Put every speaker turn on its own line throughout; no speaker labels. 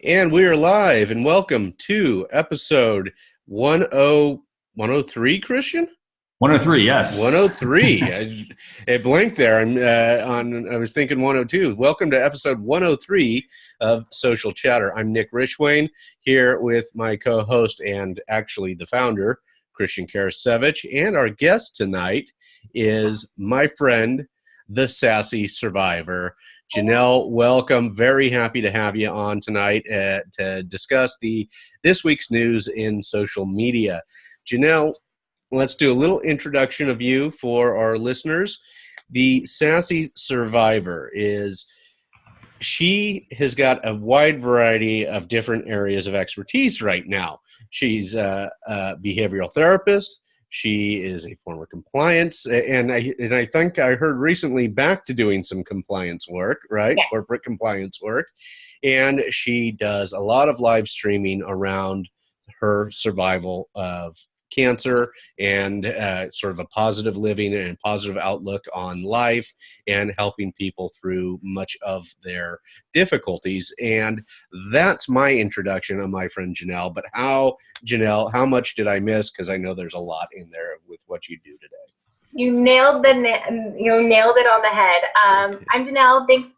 And we are live, and welcome to episode 103, Christian?
103, yes.
103. I blanked there. I was thinking 102. Welcome to episode 103 of Social Chatter. I'm Nick Rishwain, here with my co-host and actually the founder, Christian Karasevich. And our guest tonight is my friend, the sassy survivor, Janelle. Welcome. Very happy to have you on tonight to discuss this week's news in social media. Janelle, let's do a little introduction of you for our listeners. The sassy survivor she has got a wide variety of different areas of expertise right now. She's a behavioral therapist. She is a former compliance, and I think I heard recently back to doing some compliance work, right?
Yeah.
Corporate compliance work. And she does a lot of live streaming around her survival of cancer and sort of a positive living and positive outlook on life and helping people through much of their difficulties. And that's my introduction of my friend Janelle. But Janelle, how much did I miss? Because I know there's a lot in there with what you do today.
You nailed it on the head. I'm Janelle. Thanks,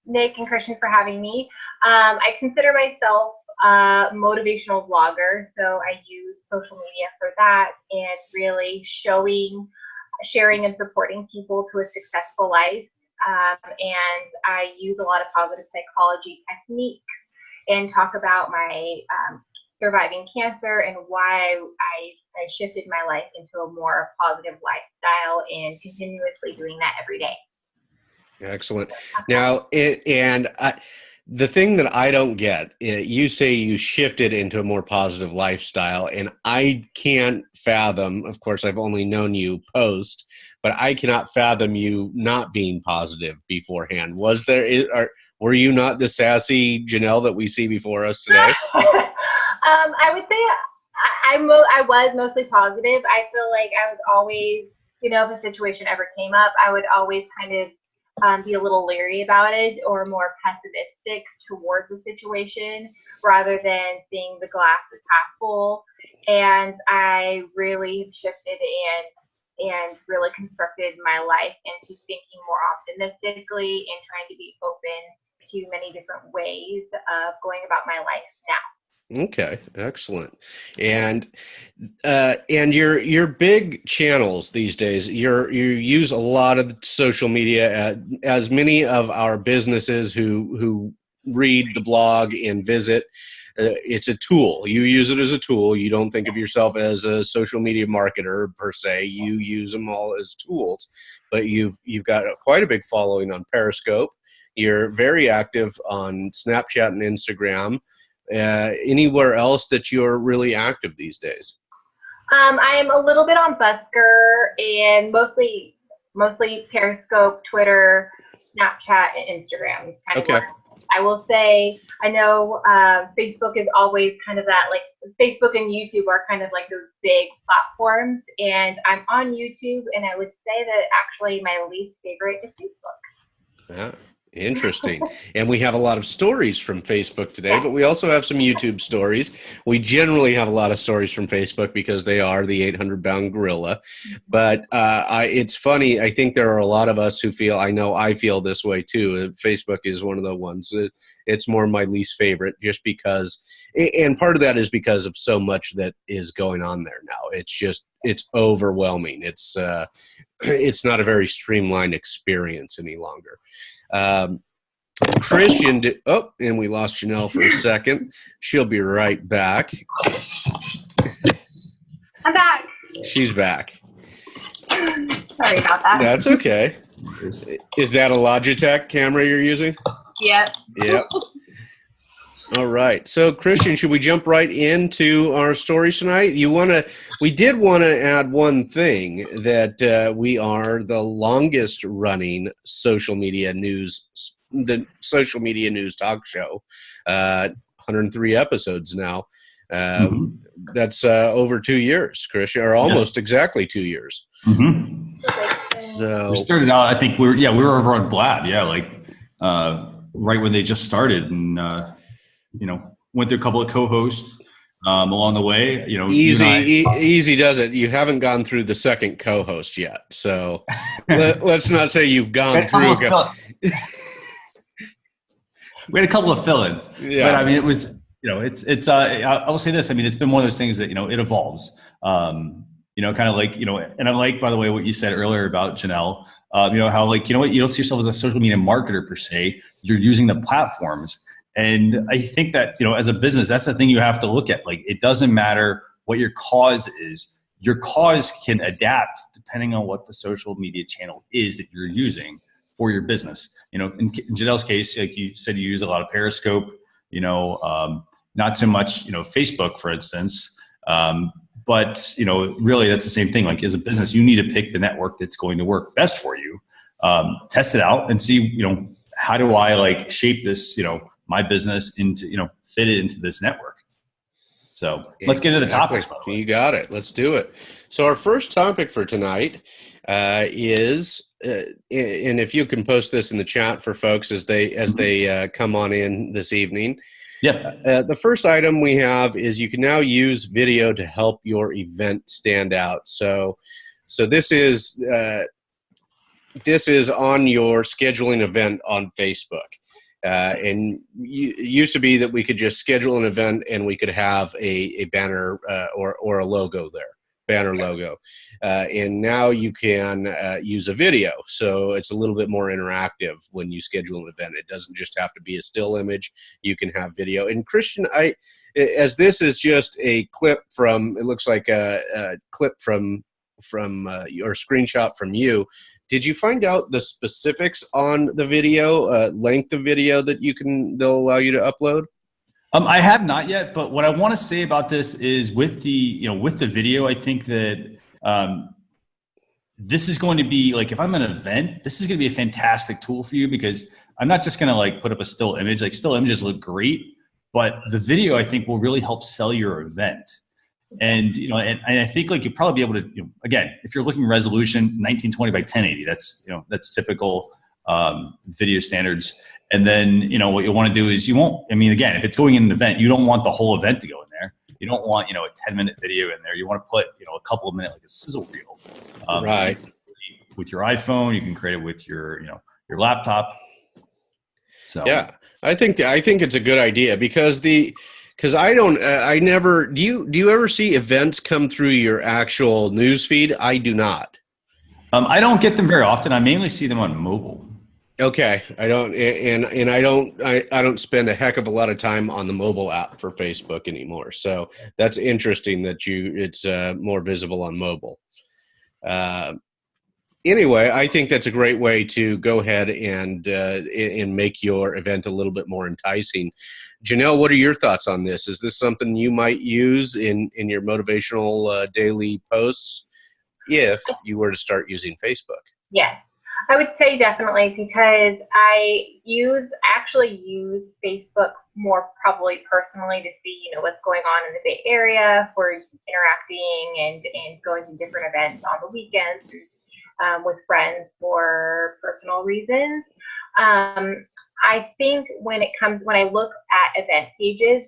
Nick and Christian, for having me. I consider myself a motivational vlogger, so I use social media for that and really sharing and supporting people to a successful life. And I use a lot of positive psychology techniques and talk about my surviving cancer and why I shifted my life into a more positive lifestyle and continuously doing that every day.
Excellent. Now, the thing that I don't get, you say you shifted into a more positive lifestyle, and I can't fathom, of course, I've only known you post, but I cannot fathom you not being positive beforehand. Were you not the sassy Janelle that we see before us today?
I would say I was mostly positive. I feel like I was always, if a situation ever came up, I would always kind of be a little leery about it or more pessimistic towards the situation rather than seeing the glass as half full. And I really shifted and really constructed my life into thinking more optimistically and trying to be open to many different ways of going about my life now.
Okay, excellent. And your big channels these days, you use a lot of social media, as many of our businesses who read the blog and visit. It's a tool. You use it as a tool. You don't think of yourself as a social media marketer per se. You use them all as tools. But you've got quite a big following on Periscope. You're very active on Snapchat and Instagram. Anywhere else that you're really active these days?
I am a little bit on Busker and mostly Periscope, Twitter, Snapchat, and Instagram.
Okay.
I will say, I know Facebook is always kind of that, like Facebook and YouTube are kind of like those big platforms, and I'm on YouTube, and I would say that actually my least favorite is Facebook.
Yeah. Interesting. And we have a lot of stories from Facebook today, but we also have some YouTube stories. We generally have a lot of stories from Facebook because they are the 800-pound gorilla. But it's funny. I think there are a lot of us who feel, I feel this way too. Facebook is one of the ones that it's more my least favorite just because, and part of that is because of so much that is going on there now. It's overwhelming. It's not a very streamlined experience any longer. Christian and we lost Janelle for a second. She'll be right back.
I'm back.
She's back.
Sorry about that.
That's okay. Is that a Logitech camera you're using?
Yep.
Yep. All right. So, Christian, should we jump right into our stories tonight? We did want to add one thing, that we are the longest running social media news talk show. 103 episodes now. That's over 2 years, Christian, or almost exactly 2 years.
Mm-hmm.
So
we started out, I think we were over on Blab, right when they just started, and went through a couple of co-hosts along the way.
Easy does it. You haven't gone through the second co-host yet, so let's not say you've gone through.
We had a couple of fill-ins,
yeah.
But I mean, it was, I will say this. I mean, it's been one of those things that, it evolves, kind of like, and I like, by the way, what you said earlier about Janelle, how like, you don't see yourself as a social media marketer per se, you're using the platforms. And I think that, as a business, that's the thing you have to look at. Like, it doesn't matter what your cause is. Your cause can adapt depending on what the social media channel is that you're using for your business. In Janelle's case, like you said, you use a lot of Periscope, not so much, Facebook, for instance. But, really that's the same thing. Like, as a business, you need to pick the network that's going to work best for you. Test it out and see, how do I like shape this, my business into, fit it into this network. So let's get to the topic.
You got it. Let's do it. So our first topic for tonight is, and if you can post this in the chat for folks as they come on in this evening.
Yeah.
The first item we have is you can now use video to help your event stand out. So this is on your scheduling event on Facebook. And it used to be that we could just schedule an event and we could have a banner or a logo there, banner logo. And now you can use a video. So it's a little bit more interactive when you schedule an event. It doesn't just have to be a still image. You can have video. And Christian, as this is just a clip from, it looks like a clip from your screenshot from you. Did you find out the specifics on the video, length of video that they'll allow you to upload?
I have not yet, but what I want to say about this is with the video, I think that this is going to be like, if I'm at an event, this is going to be a fantastic tool for you, because I'm not just going to like put up a still image. Like, still images look great, but the video I think will really help sell your event. And, and I think like you'll probably be able to, again, if you're looking resolution 1920 by 1080, that's typical video standards. And then, what you want to do is again, if it's going in an event, you don't want the whole event to go in there. You don't want, a 10-minute video in there. You want to put, a couple of minutes, like a sizzle reel.
Right.
With your iPhone, you can create it with your laptop. So
yeah, I think it's a good idea because I never, do you ever see events come through your actual news feed? I do not.
I don't get them very often. I mainly see them on mobile.
Okay. I don't, and I don't spend a heck of a lot of time on the mobile app for Facebook anymore. So that's interesting that it's more visible on mobile. Anyway, I think that's a great way to go ahead and make your event a little bit more enticing. Janelle, what are your thoughts on this? Is this something you might use in your motivational daily posts if you were to start using Facebook?
Yes, I would say definitely, because I actually use Facebook more probably personally to see, what's going on in the Bay Area for interacting and going to different events on the weekends. With friends for personal reasons. I think when I look at event pages,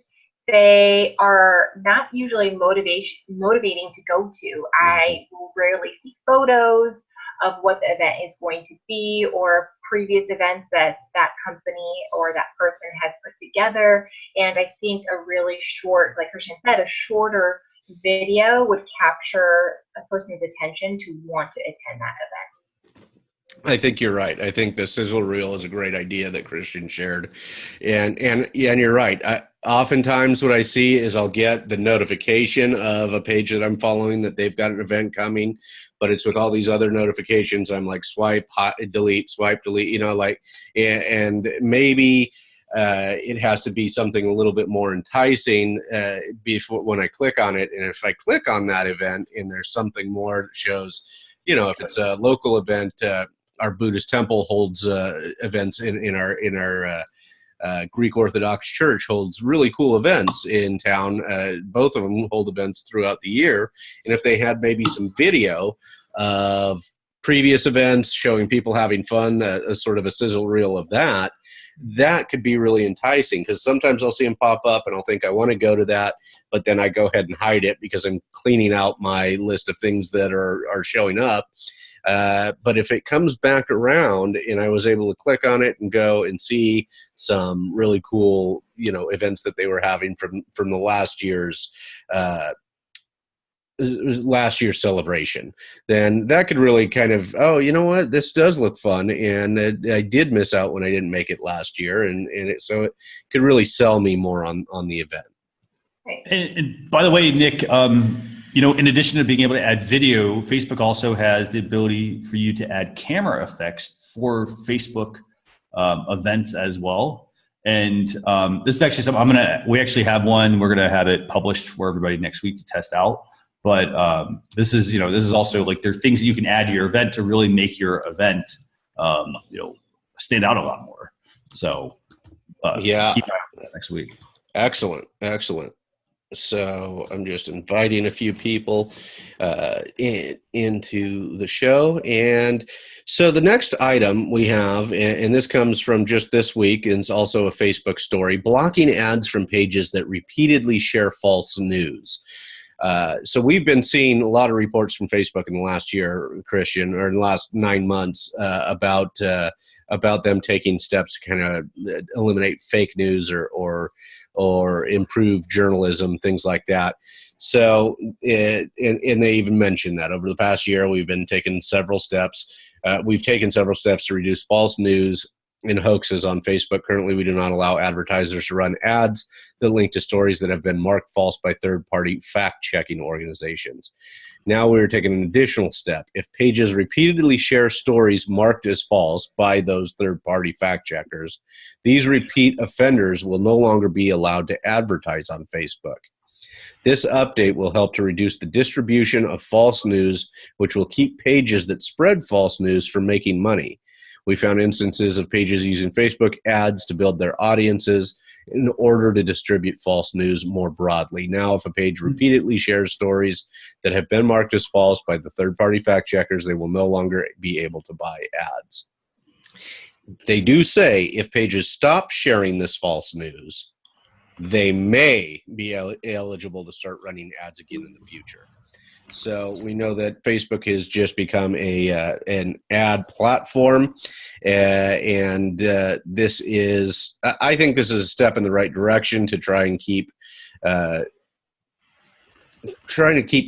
they are not usually motivating to go to. I will rarely see photos of what the event is going to be or previous events that company or that person has put together. And I think a really short, like Christian said, a shorter video would capture a person's attention to want to attend that event.
I think you're right. I think the sizzle reel is a great idea that Christian shared, and you're right. Oftentimes, what I see is I'll get the notification of a page that I'm following that they've got an event coming, but it's with all these other notifications. I'm like swipe, delete, and maybe. It has to be something a little bit more enticing before when I click on it. And if I click on that event and there's something more that shows, if it's a local event, our Buddhist temple holds events in our Greek Orthodox Church holds really cool events in town. Both of them hold events throughout the year. And if they had maybe some video of previous events, showing people having fun, a sort of a sizzle reel of that, that could be really enticing, because sometimes I'll see them pop up and I'll think I want to go to that, but then I go ahead and hide it because I'm cleaning out my list of things that are showing up. But if it comes back around and I was able to click on it and go and see some really cool, events that they were having from the last year's celebration, then that could really kind of, oh, you know what, this does look fun, and I did miss out when I didn't make it last year, so it could really sell me more on the event.
And by the way, Nick, in addition to being able to add video, Facebook also has the ability for you to add camera effects for Facebook events as well. And this is actually something we actually have one. We're going to have it published for everybody next week to test out. But this is also like, there are things that you can add to your event to really make your event, stand out a lot more. So keep an eye out for that next week.
Excellent. So I'm just inviting a few people into the show. And so the next item we have, and this comes from just this week, and it's also a Facebook story, blocking ads from pages that repeatedly share false news. So we've been seeing a lot of reports from Facebook in the last year, Christian, or in the last 9 months, about them taking steps to kind of eliminate fake news or improve journalism, things like that. So, and they even mentioned that over the past year, we've been taking several steps. We've taken several steps to reduce false news and hoaxes on Facebook. Currently, we do not allow advertisers to run ads that link to stories that have been marked false by third-party fact-checking organizations. Now we're taking an additional step. If pages repeatedly share stories marked as false by those third-party fact-checkers, these repeat offenders will no longer be allowed to advertise on Facebook. This update will help to reduce the distribution of false news, which will keep pages that spread false news from making money. We found instances of pages using Facebook ads to build their audiences in order to distribute false news more broadly. Now, if a page repeatedly shares stories that have been marked as false by the third-party fact-checkers, they will no longer be able to buy ads. They do say if pages stop sharing this false news, they may be eligible to start running ads again in the future. So we know that Facebook has just become an ad platform, and this is, I think this is a step in the right direction to try and keep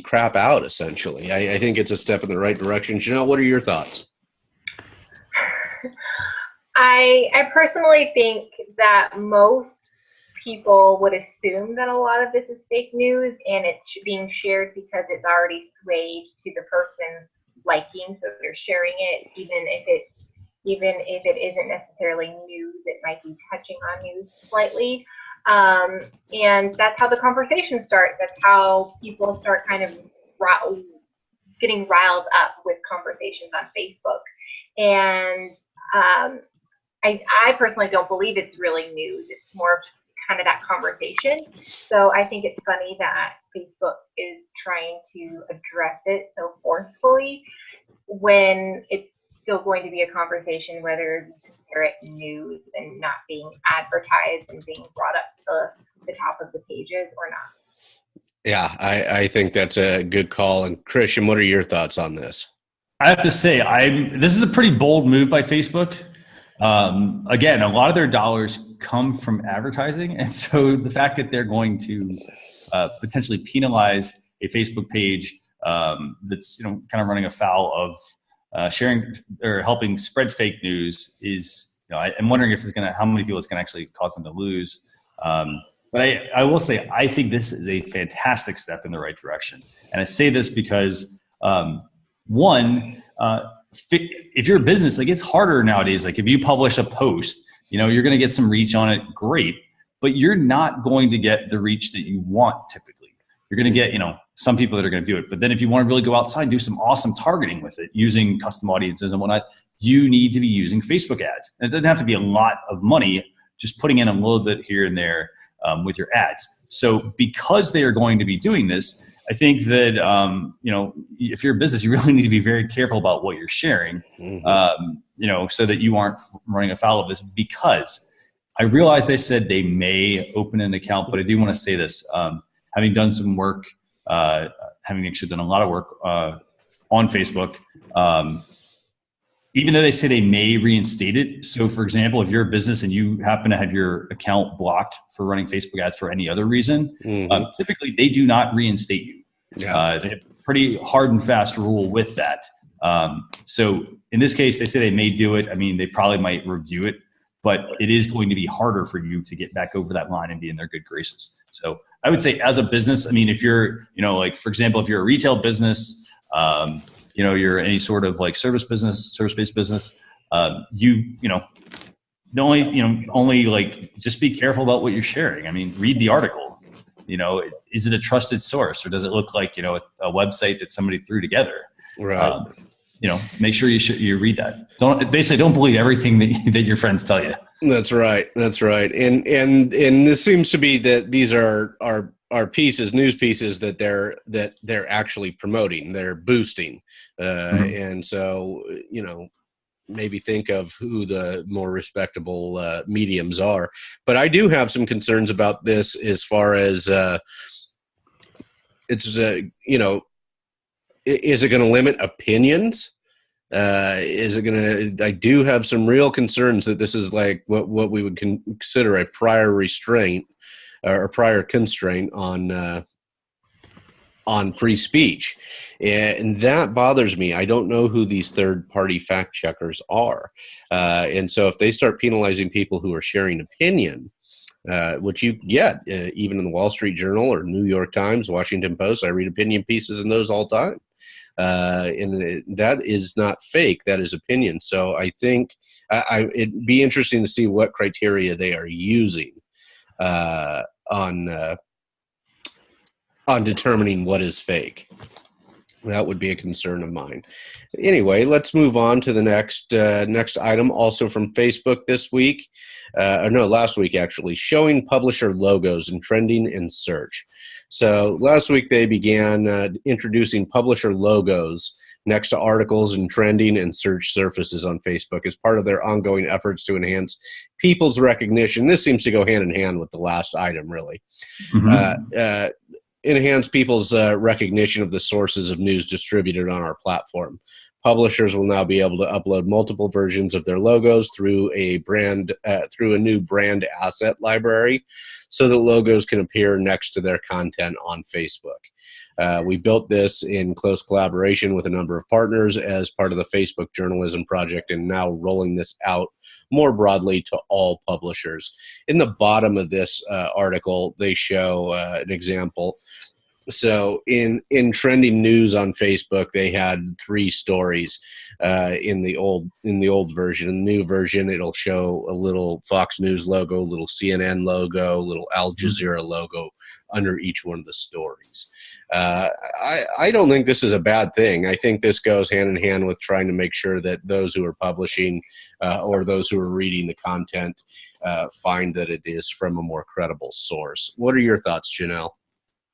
crap out, essentially. I think it's a step in the right direction. Janelle, what are your thoughts?
I personally think that most people would assume that a lot of this is fake news, and it's being shared because it's already swayed to the person's liking, so they're sharing it, even if it isn't necessarily news. It might be touching on news slightly, and that's how the conversation starts. That's how people start kind of getting riled up with conversations on Facebook. And I personally don't believe it's really news. It's more of just kind of that conversation. So I think it's funny that Facebook is trying to address it so forcefully when it's still going to be a conversation, whether you consider it news and not being advertised and being brought up to the top of the pages or not.
Yeah, I think that's a good call. And Christian, what are your thoughts on this?
I have to say, this is a pretty bold move by Facebook. Again, a lot of their dollars come from advertising. And so the fact that they're going to potentially penalize a Facebook page that's kind of running afoul of sharing or helping spread fake news is, I'm wondering if how many people it's going to actually cause them to lose. But I will say, I think this is a fantastic step in the right direction. And I say this because, one, if you're a business, like, it's harder nowadays. Like, if you publish a post, you're going to get some reach on it. Great. But you're not going to get the reach that you want typically. You're going to get, some people that are going to view it. But then if you want to really go outside and do some awesome targeting with it, using custom audiences and whatnot, you need to be using Facebook ads. And it doesn't have to be a lot of money, just putting in a little bit here and there with your ads. So because they are going to be doing this, I think that, if you're a business, you really need to be very careful about what you're sharing, so that you aren't running afoul of this, because I realize they said they may open an account, but I do want to say this, having done some work, having actually done a lot of work on Facebook, even though they say they may reinstate it. So for example, if you're a business and you happen to have your account blocked for running Facebook ads for any other reason, typically they do not reinstate you. Yeah. They have a pretty hard and fast rule with that. So in this case, they say they may do it. I mean, they probably might review it, but it is going to be harder for you to get back over that line and be in their good graces. So I would say as a business, I mean, if you're, like for example, if you're a retail business, you're any sort of like service-based business, only like just be careful about what you're sharing. I mean, read the article. Is it a trusted source, or does it look like, a website that somebody threw together?
Right.
Make sure you read that. Don't believe everything that your friends tell you.
That's right. And this seems to be that these are news pieces that they're actually promoting, they're boosting. And so, maybe think of who the more respectable mediums are. But I do have some concerns about this as far as is it going to limit opinions? I do have some real concerns that this is like what we would consider a prior restraint or a prior constraint on free speech. And that bothers me. I don't know who these third-party fact checkers are. And so if they start penalizing people who are sharing opinion, which you get even in the Wall Street Journal or New York Times, Washington Post, I read opinion pieces in those all the time. And that is not fake. That is opinion. So I think it'd be interesting to see what criteria they are using on determining what is fake. That would be a concern of mine. Anyway, let's move on to the next item, also from Facebook this week. Last week actually, showing publisher logos and trending in search. So last week they began introducing publisher logos next to articles and trending and search surfaces on Facebook as part of their ongoing efforts to enhance people's recognition. This seems to go hand in hand with the last item, really. Enhance people's recognition of the sources of news distributed on our platform. Publishers will now be able to upload multiple versions of their logos through a new brand asset library, so that logos can appear next to their content on Facebook. We built this in close collaboration with a number of partners as part of the Facebook Journalism Project, and now rolling this out more broadly to all publishers. In the bottom of this article, they show an example. So in trending news on Facebook, they had 3 stories in the old version. In the new version, it'll show a little Fox News logo, a little CNN logo, a little Al Jazeera logo under each one of the stories. I don't think this is a bad thing. I think this goes hand in hand with trying to make sure that those who are publishing or those who are reading the content find that it is from a more credible source. What are your thoughts, Janelle?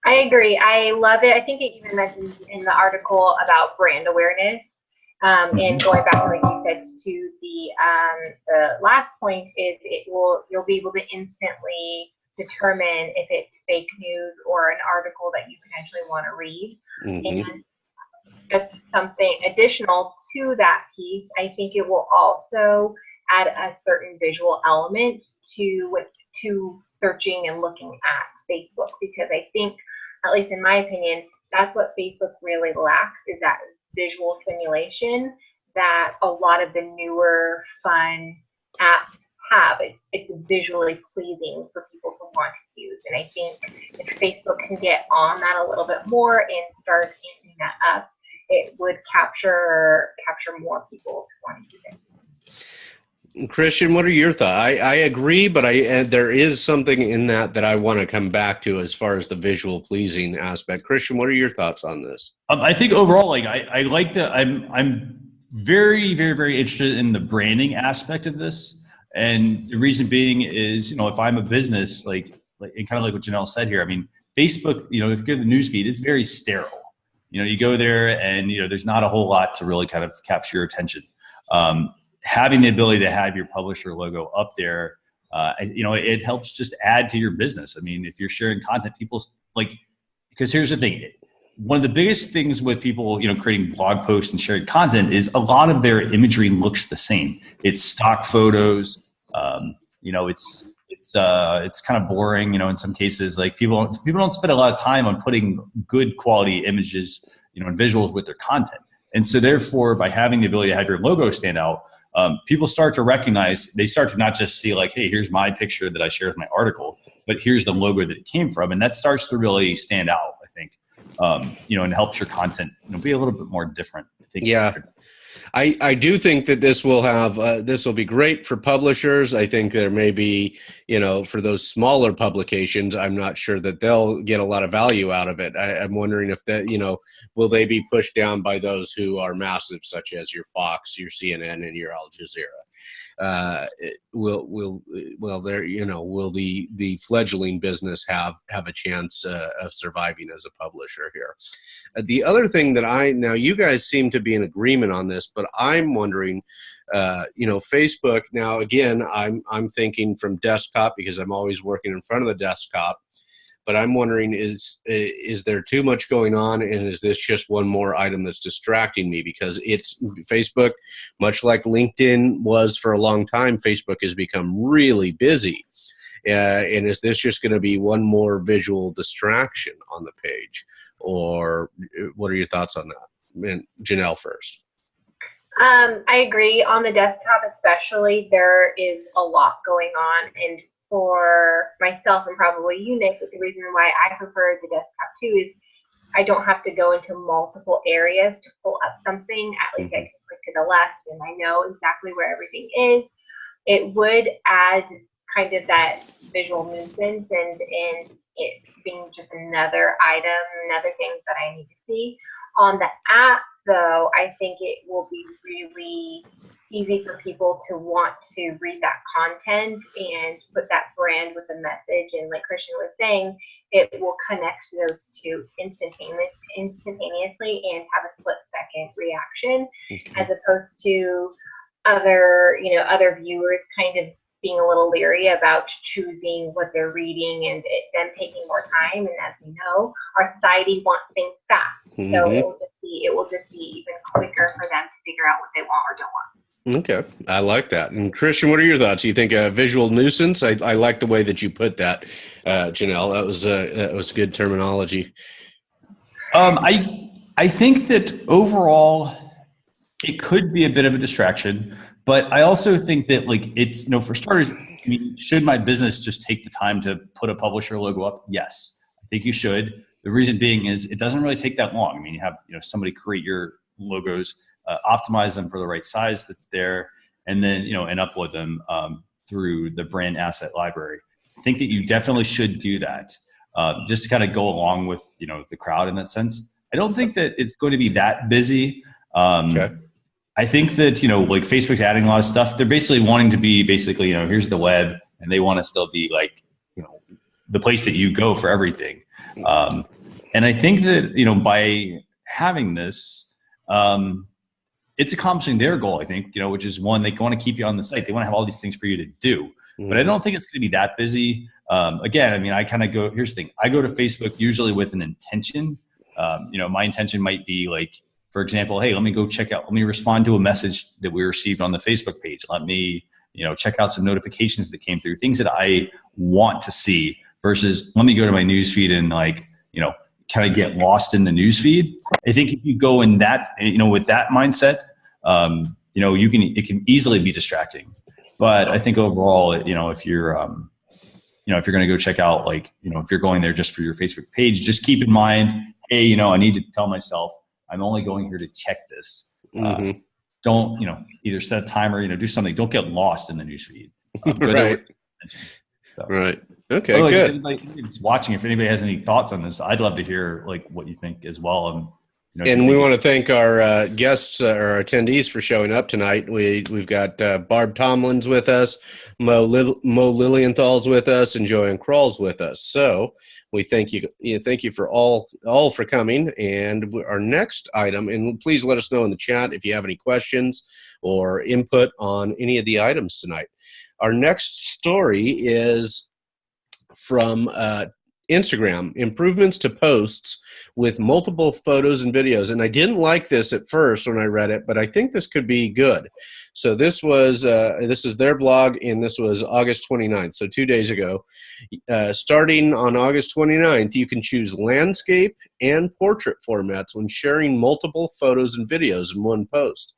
I agree. I love it. I think it even mentions in the article about brand awareness. And going back, like you said, to the last point is you'll be able to instantly determine if it's fake news or an article that you potentially want to read. And that's something additional to that piece. I think it will also add a certain visual element to searching and looking at Facebook, because I think, at least in my opinion, that's what Facebook really lacks, is that visual simulation that a lot of the newer fun apps have. It's visually pleasing for people to want to use. And I think if Facebook can get on that a little bit more and start amping that up, it would capture more people to want to use it.
Christian, what are your thoughts? I agree, but there is something in that I want to come back to as far as the visual pleasing aspect. Christian, what are your thoughts on this?
I think overall, like I like that. I'm very, very, very interested in the branding aspect of this, and the reason being is, if I'm a business, like and kind of like what Janelle said here, I mean, Facebook, if you go to the newsfeed, it's very sterile. You go there and, there's not a whole lot to really kind of capture your attention. Having the ability to have your publisher logo up there, it helps just add to your business. I mean, if you're sharing content, people because here's the thing. One of the biggest things with people, creating blog posts and sharing content is a lot of their imagery looks the same. It's stock photos. It's kind of boring, in some cases. Like people don't spend a lot of time on putting good quality images, and visuals with their content. And so therefore, by having the ability to have your logo stand out, people start to recognize, they start to not just see like, hey, here's my picture that I shared with my article, but here's the logo that it came from. And that starts to really stand out, I think, and helps your content be a little bit more different. I think.
Yeah. I do think that this will be great for publishers. I think there may be, for those smaller publications, I'm not sure that they'll get a lot of value out of it. I'm wondering if that, will they be pushed down by those who are massive, such as your Fox, your CNN, and your Al Jazeera? Will the fledgling business have a chance of surviving as a publisher here? The other thing that now you guys seem to be in agreement on this, but I'm wondering, Facebook. Now again, I'm thinking from desktop because I'm always working in front of the desktop. But I'm wondering, is there too much going on, and is this just one more item that's distracting me? Because it's Facebook, much like LinkedIn was for a long time, Facebook has become really busy. And is this just going to be one more visual distraction on the page? Or what are your thoughts on that? And Janelle first.
I agree. On the desktop especially, there is a lot going on. And for myself and probably you, Nick, the reason why I prefer the desktop too is I don't have to go into multiple areas to pull up something. At least I can click to the left and I know exactly where everything is. It would add kind of that visual nuisance and it being just another item, another thing that I need to see. On the app, though, I think it will be really easy for people to want to read that content and put that brand with a message. And like Christian was saying, it will connect those two instantaneously and have a split-second reaction, as opposed to other viewers kind of being a little leery about choosing what they're reading and them taking more time. And as we know, our society wants things fast. So it will just be even quicker for them to figure out what they want or don't want.
Okay, I like that. And Christian, what are your thoughts? You think a visual nuisance? I like the way that you put that, Janelle. That was good terminology.
I think that overall it could be a bit of a distraction, but I also think that it's for starters, I mean, should my business just take the time to put a publisher logo up? Yes, I think you should. The reason being is it doesn't really take that long. I mean, you have somebody create your logos, optimize them for the right size that's there, and then and upload them through the brand asset library. I think that you definitely should do that just to kind of go along with the crowd in that sense. I don't think that it's going to be that busy. Okay. I think that Facebook's adding a lot of stuff. They're basically wanting to be here's the web, and they want to still be the place that you go for everything. And I think that by having this, it's accomplishing their goal, I think, which is one, they want to keep you on the site. They want to have all these things for you to do. But I don't think it's going to be that busy. Again, I mean, I kind of go, here's the thing. I go to Facebook usually with an intention. My intention might be for example, hey, let me respond to a message that we received on the Facebook page. Let me, check out some notifications that came through, things that I want to see versus let me go to my newsfeed and kind of get lost in the newsfeed. I think if you go in that, with that mindset, it can easily be distracting. But I think overall, if you're going to go check out, if you're going there just for your Facebook page, just keep in mind, hey, I need to tell myself I'm only going here to check this. Don't, either set a timer, do something. Don't get lost in the newsfeed.
Right. Right. Okay, good.
If anybody's watching, if anybody has any thoughts on this, I'd love to hear what you think as well.
And we want to thank our guests or our attendees for showing up tonight. We've got Barb Tomlins with us, Mo Lilienthal's with us, and Joanne Krall's with us. So we thank you. Thank you for all for coming. And our next item, and please let us know in the chat if you have any questions or input on any of the items tonight. Our next story is from Instagram, improvements to posts with multiple photos and videos. And I didn't like this at first when I read it, but I think this could be good. So this is their blog, and this was August 29th, so 2 days ago. Starting on August 29th, you can choose landscape and portrait formats when sharing multiple photos and videos in one post.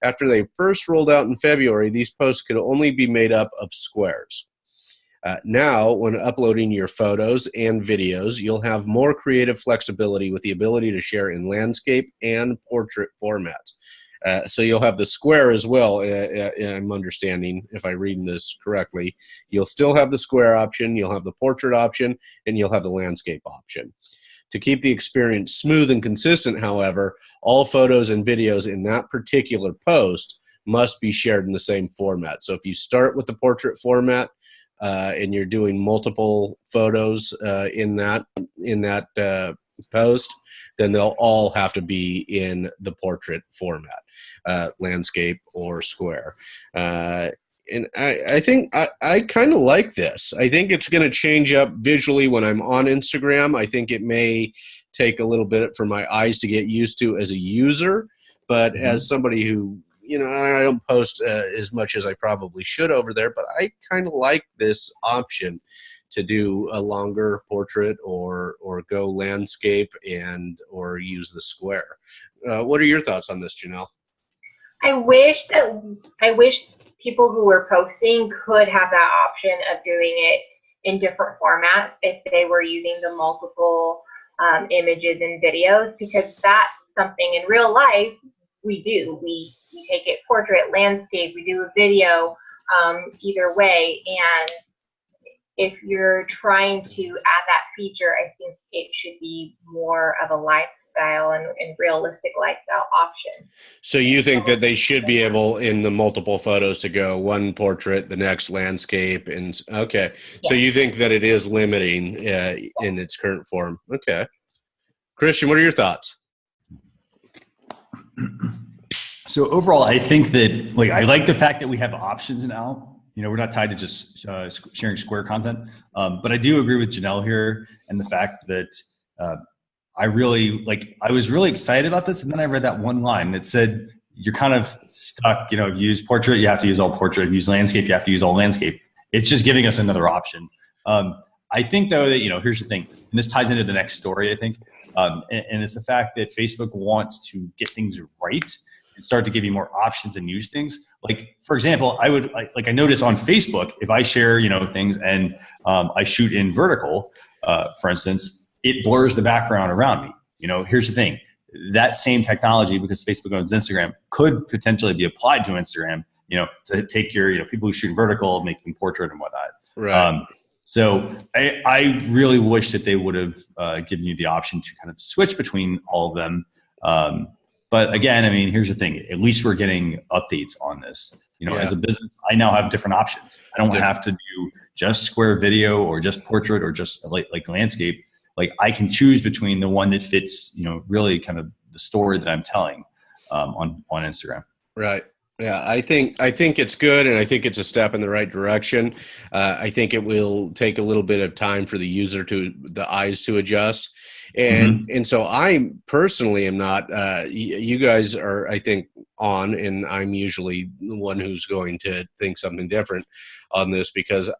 After they first rolled out in February, these posts could only be made up of squares. Now, when uploading your photos and videos, you'll have more creative flexibility with the ability to share in landscape and portrait formats. So you'll have the square as well, I'm understanding, if I'm reading this correctly. You'll still have the square option, you'll have the portrait option, and you'll have the landscape option. To keep the experience smooth and consistent, however, all photos and videos in that particular post must be shared in the same format. So if you start with the portrait format, and you're doing multiple photos in that post, then they'll all have to be in the portrait format, landscape or square. And I think I kind of like this. I think it's going to change up visually when I'm on Instagram. I think it may take a little bit for my eyes to get used to as a user, but as somebody who, I don't post as much as I probably should over there, but I kind of like this option to do a longer portrait or go landscape or use the square. What are your thoughts on this, Janelle?
I wish people who were posting could have that option of doing it in different formats if they were using the multiple images and videos, because that's something in real life we do. We take it portrait, landscape, we do a video, either way. And if you're trying to add that feature, I think it should be more of a lifestyle and realistic lifestyle option.
So you think that they should be able, in the multiple photos, to go one portrait, the next landscape, and okay. Yeah. So you think that it is limiting in its current form. Okay. Christian, what are your thoughts?
So overall, I think that I like the fact that we have options now. We're not tied to just sharing square content. But I do agree with Janelle here, and the fact that I was really excited about this, and then I read that one line that said you're kind of stuck. If you use portrait, you have to use all portrait. If you use landscape, you have to use all landscape. It's just giving us another option. I think though that here's the thing, and this ties into the next story. I think, and it's the fact that Facebook wants to get things right and start to give you more options and use things. Like, for example, I notice on Facebook, if I share, things and I shoot in vertical, for instance, it blurs the background around me. Here's the thing, that same technology, because Facebook owns Instagram, could potentially be applied to Instagram, to take your, people who shoot vertical, make them portrait and whatnot.
Right.
So I really wish that they would have given you the option to kind of switch between all of them. But again, here's the thing. At least we're getting updates on this. As a business, I now have different options. I don't have to do just square video or just portrait or just like landscape. I can choose between the one that fits, really kind of the story that I'm telling on Instagram.
Right. Yeah, I think it's good, and I think it's a step in the right direction. I think it will take a little bit of time for the eyes to adjust, and so I personally am not. You guys are, I think, on, and I'm usually the one who's going to think something different on this, because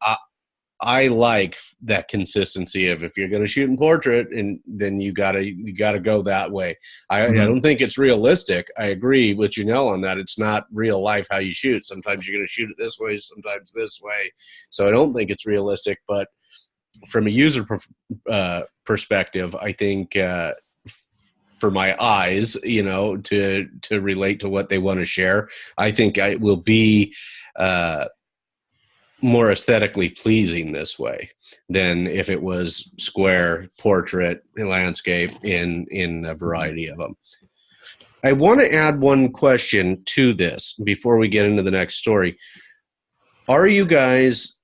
I like that consistency of, if you're going to shoot in portrait, and then you gotta go that way. I don't think it's realistic. I agree with Janelle on that. It's not real life how you shoot. Sometimes you're going to shoot it this way, sometimes this way. So I don't think it's realistic. But from a user perspective, I think for my eyes, to relate to what they want to share, I think it will be more aesthetically pleasing this way than if it was square, portrait, landscape in a variety of them. I want to add one question to this before we get into the next story. Are you guys,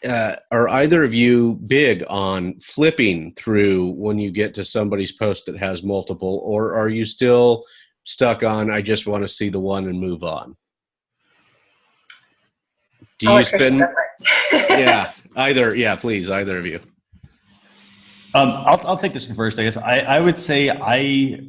are either of you big on flipping through when you get to somebody's post that has multiple, or are you still stuck on, I just want to see the one and move on? Do you spend? Yeah, please, either of you.
I'll take this one first. I guess I would say I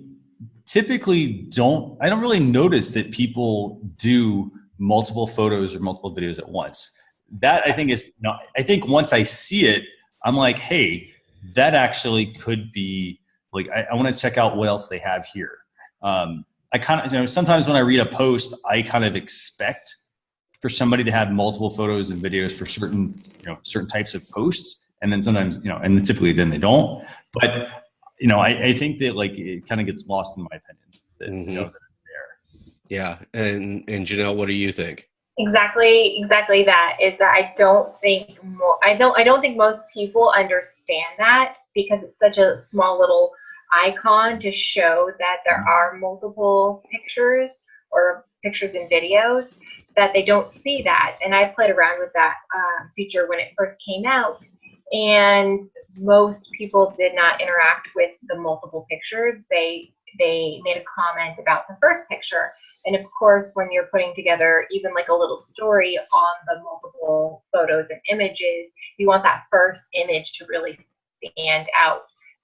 typically don't really notice that people do multiple photos or multiple videos at once. That I think is I think once I see it, I'm like, hey, that actually could be like, I want to check out what else they have here. I kind of, sometimes when I read a post, I kind of expect for somebody to have multiple photos and videos for certain types of posts. And then sometimes, and typically then they don't. But, I think that like it kind of gets lost in my opinion that, that it's there.
Yeah. And Janelle, what do you think?
Exactly that is that I don't think most people understand that, because it's such a small little icon to show that there are multiple pictures or pictures and videos, that they don't see that. And I played around with that feature when it first came out, and most people did not interact with the multiple pictures. They made a comment about the first picture. And of course, when you're putting together even like a little story on the multiple photos and images, you want that first image to really stand out.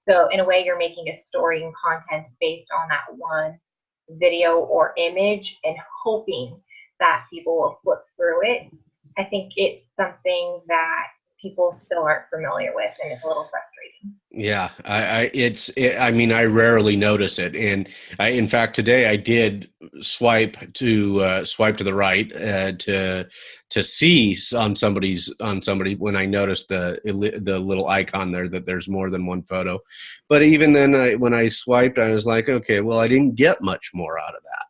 So in a way, you're making a story and content based on that one video or image and hoping that people will flip through it. I think it's something that people still aren't familiar with, and it's a little frustrating.
Yeah, I mean, I rarely notice it, and in fact, today I did swipe to the right to see on somebody when I noticed the little icon there that there's more than one photo. But even then, when I swiped, I was like, okay, well, I didn't get much more out of that.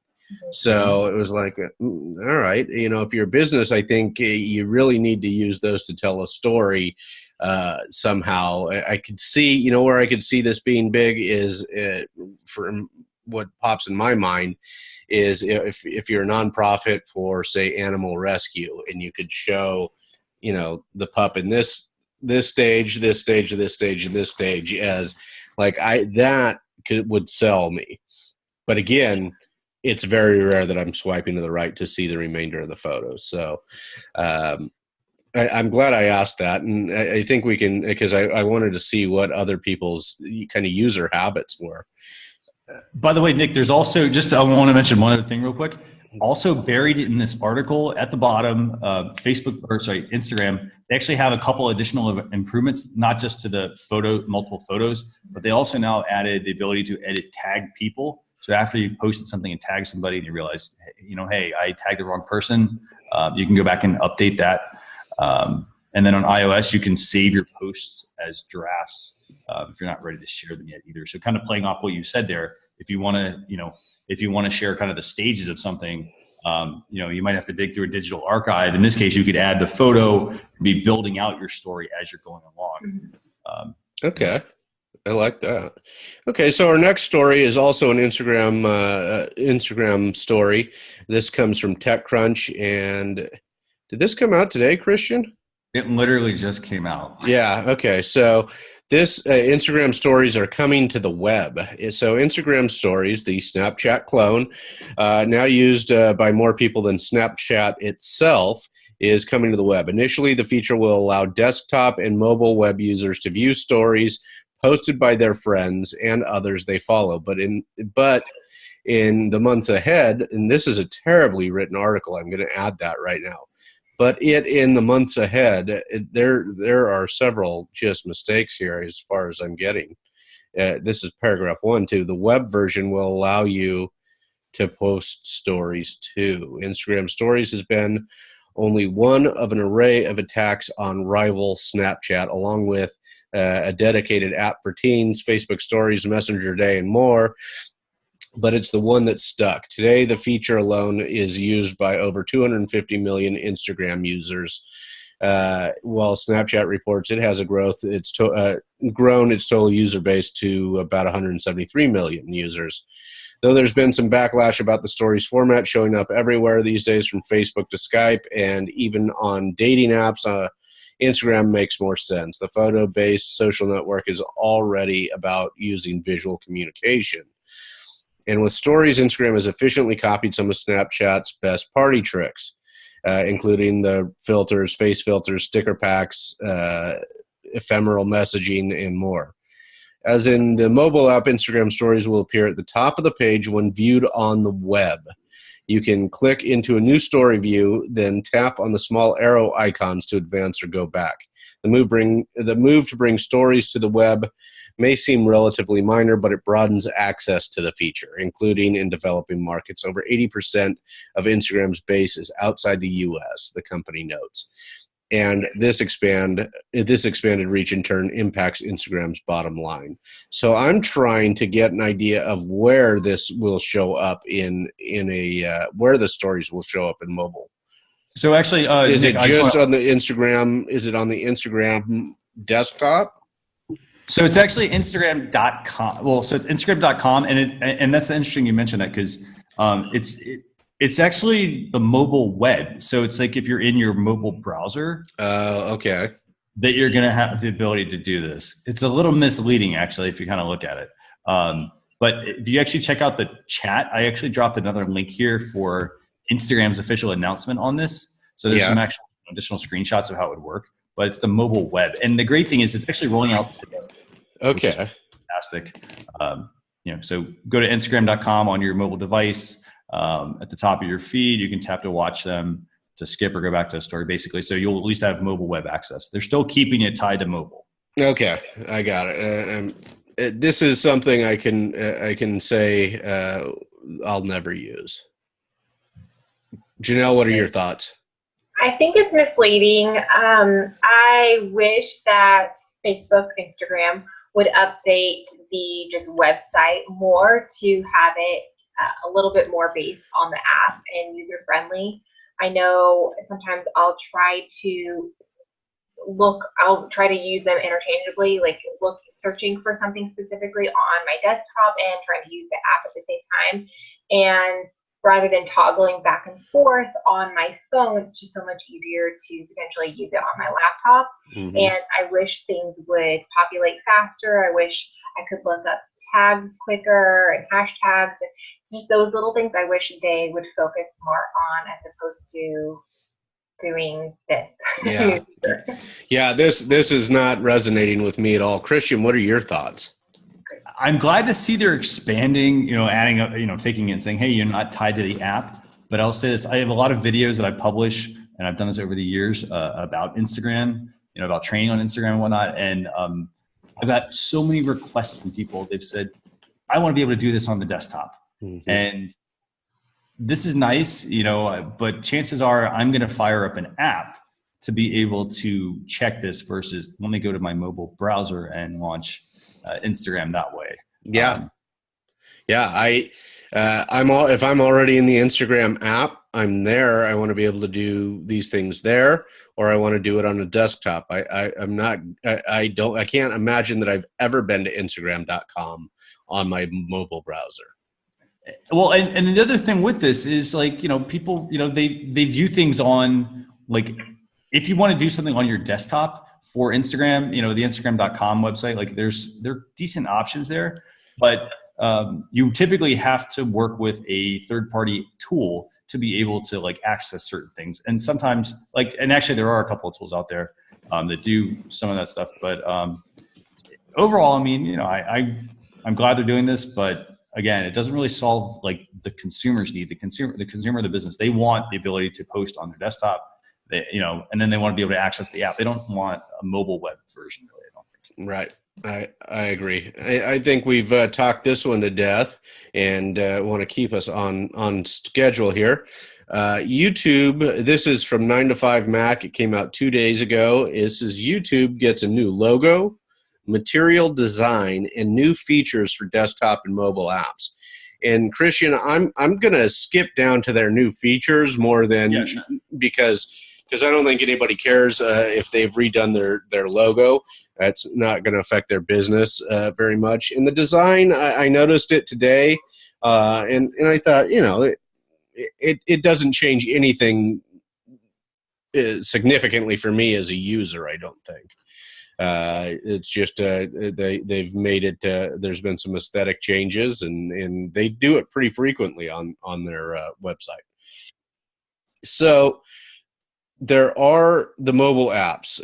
So it was like, all right, if you're a business, I think you really need to use those to tell a story somehow. I could see, where I could see this being big is for what pops in my mind is if you're a nonprofit for, say, animal rescue, and you could show, the pup in this stage, this stage, this stage, and this stage, as like would sell me. But again, it's very rare that I'm swiping to the right to see the remainder of the photos. So I'm glad I asked that. And I think we can, because I wanted to see what other people's kind of user habits were.
By the way, Nick, there's also I want to mention one other thing real quick. Also buried in this article at the bottom, Instagram, they actually have a couple additional improvements, not just to the multiple photos, but they also now added the ability to edit tag people. So after you've posted something and tagged somebody and you realize, hey, I tagged the wrong person, you can go back and update that. And then on iOS, you can save your posts as drafts if you're not ready to share them yet either. So kind of playing off what you said there, if you want to share kind of the stages of something, you might have to dig through a digital archive. In this case, you could add the photo, be building out your story as you're going along.
Okay. I like that. Okay, so our next story is also an Instagram story. This comes from TechCrunch, and did this come out today, Christian?
It literally just came out.
Yeah. Okay. So this Instagram stories are coming to the web. So Instagram stories, the Snapchat clone, now used by more people than Snapchat itself, is coming to the web. Initially, the feature will allow desktop and mobile web users to view stories posted by their friends and others they follow. But in the months ahead, and this is a terribly written article, I'm going to add that right now. But in the months ahead, there are several just mistakes here as far as I'm getting. This is paragraph 1 too. The web version will allow you to post stories too. Instagram stories has been only one of an array of attacks on rival Snapchat, along with a dedicated app for teens, Facebook Stories, Messenger Day, and more. but it's the one that stuck. Today, the feature alone is used by over 250 million Instagram users. While Snapchat reports it has grown its total user base to about 173 million users. Though there's been some backlash about the stories format showing up everywhere these days, from Facebook to Skype, and even on dating apps, Instagram makes more sense. The photo-based social network is already about using visual communication. And with stories, Instagram has efficiently copied some of Snapchat's best party tricks, including the filters, face filters, sticker packs, ephemeral messaging, and more. As in the mobile app, Instagram stories will appear at the top of the page when viewed on the web. You can click into a new story view, then tap on the small arrow icons to advance or go back. The move to bring stories to the web may seem relatively minor, but it broadens access to the feature, including in developing markets. Over 80% of Instagram's base is outside the U.S., the company notes. And this expanded reach in turn impacts Instagram's bottom line. So I'm trying to get an idea of where this will show up where the stories will show up in mobile.
So actually,
is
Nick,
it just on the Instagram? Is it on the Instagram desktop?
So it's actually Instagram.com. Well, so it's Instagram.com, and that's interesting you mentioned that, because it's actually the mobile web. So it's like if you're in your mobile browser,
okay,
that you're going to have the ability to do this. It's a little misleading, actually, if you kind of look at it. But if you actually check out the chat, I actually dropped another link here for Instagram's official announcement on this. So there's some actual additional screenshots of how it would work. But it's the mobile web, and the great thing is it's actually rolling out today.
Okay,
fantastic. So go to Instagram.com on your mobile device. At the top of your feed, you can tap to watch them, to skip or go back to a story, basically. So you'll at least have mobile web access. They're still keeping it tied to mobile.
Okay, I got it. This is something I can say I'll never use. Janelle, what are your thoughts?
I think it's misleading. I wish that Facebook, Instagram would update the just website more to have it a little bit more based on the app and user friendly. I know sometimes I'll try to use them interchangeably, like searching for something specifically on my desktop and trying to use the app at the same time. And rather than toggling back and forth on my phone, it's just so much easier to potentially use it on my laptop. Mm-hmm. And I wish things would populate faster. I wish I could look up tags quicker and hashtags. Just those little things I wish they would focus more on, as opposed to doing this.
Yeah, this is not resonating with me at all. Christian, what are your thoughts?
I'm glad to see they're expanding, adding up, taking it and saying, hey, you're not tied to the app. But I'll say this, I have a lot of videos that I publish, and I've done this over the years, about Instagram, about training on Instagram and whatnot. And I've got so many requests from people. They've said, I want to be able to do this on the desktop. Mm-hmm. And this is nice, but chances are I'm going to fire up an app to be able to check this versus let me go to my mobile browser and launch Instagram that way.
If I'm already in the Instagram app, I'm there. I want to be able to do these things there, or I want to do it on a desktop. I can't imagine that I've ever been to Instagram.com on my mobile browser.
Well, and the other thing with this is, people, they view things on, if you want to do something on your desktop for Instagram, the Instagram.com website, there are decent options there, but you typically have to work with a third-party tool to be able to access certain things. And sometimes and actually there are a couple of tools out there that do some of that stuff. But overall, I'm glad they're doing this, but again, it doesn't really solve the consumer's need. The consumer of the business, they want the ability to post on their desktop, and then they want to be able to access the app. They don't want a mobile web version, really, I don't think.
Right. I agree. I think we've talked this one to death, and want to keep us on schedule here. YouTube, this is from 9 to 5 Mac. It came out 2 days ago. This is YouTube gets a new logo, material design, and new features for desktop and mobile apps. And Christian, I'm gonna skip down to their new features more than because I don't think anybody cares if they've redone their logo. That's not going to affect their business very much. In the design, I noticed it today, and I thought, it doesn't change anything significantly for me as a user. I don't think. It's just they've made it. There's been some aesthetic changes, and they do it pretty frequently on their website. So there are the mobile apps.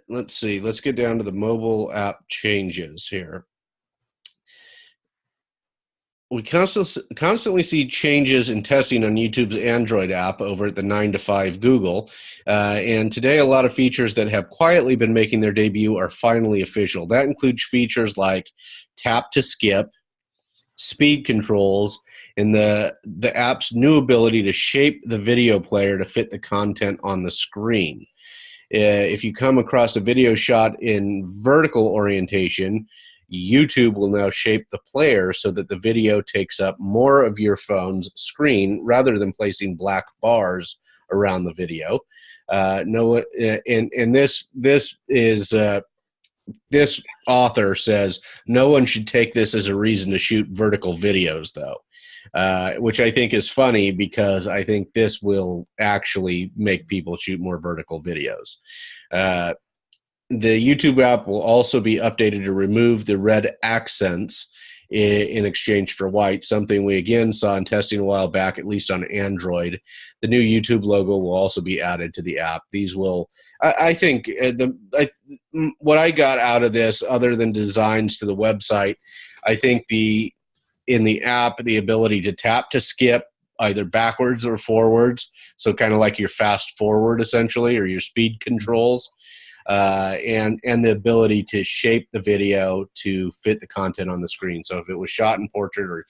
Let's see. Let's get down to the mobile app changes here. We constantly see changes in testing on YouTube's Android app over at the 9 to 5 Google. And today, a lot of features that have quietly been making their debut are finally official. That includes features like tap to skip, speed controls, and the app's new ability to shape the video player to fit the content on the screen. If you come across a video shot in vertical orientation, YouTube will now shape the player so that the video takes up more of your phone's screen rather than placing black bars around the video. This author says no one should take this as a reason to shoot vertical videos, though, which I think is funny because I think this will actually make people shoot more vertical videos. The YouTube app will also be updated to remove the red accents in exchange for white, something we again saw in testing a while back, at least on Android. The new YouTube logo will also be added to the app. These will, I think, what I got out of this, other than designs to the website, I think in the app, the ability to tap to skip either backwards or forwards, so kind of like your fast forward essentially, or your speed controls. And the ability to shape the video to fit the content on the screen. So if it was shot in portrait, or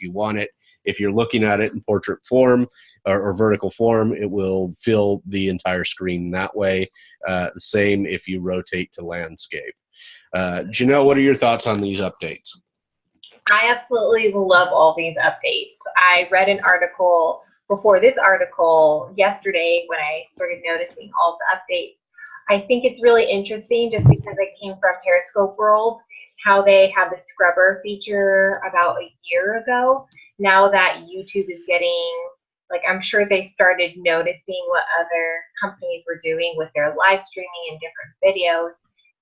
if you're looking at it in portrait form or vertical form, it will fill the entire screen that way. The same if you rotate to landscape. Janelle, what are your thoughts on these updates?
I absolutely love all these updates. I read an article before this article yesterday when I started noticing all the updates. I think it's really interesting just because I came from Periscope World, how they had the scrubber feature about a year ago. Now that YouTube is getting, I'm sure they started noticing what other companies were doing with their live streaming and different videos.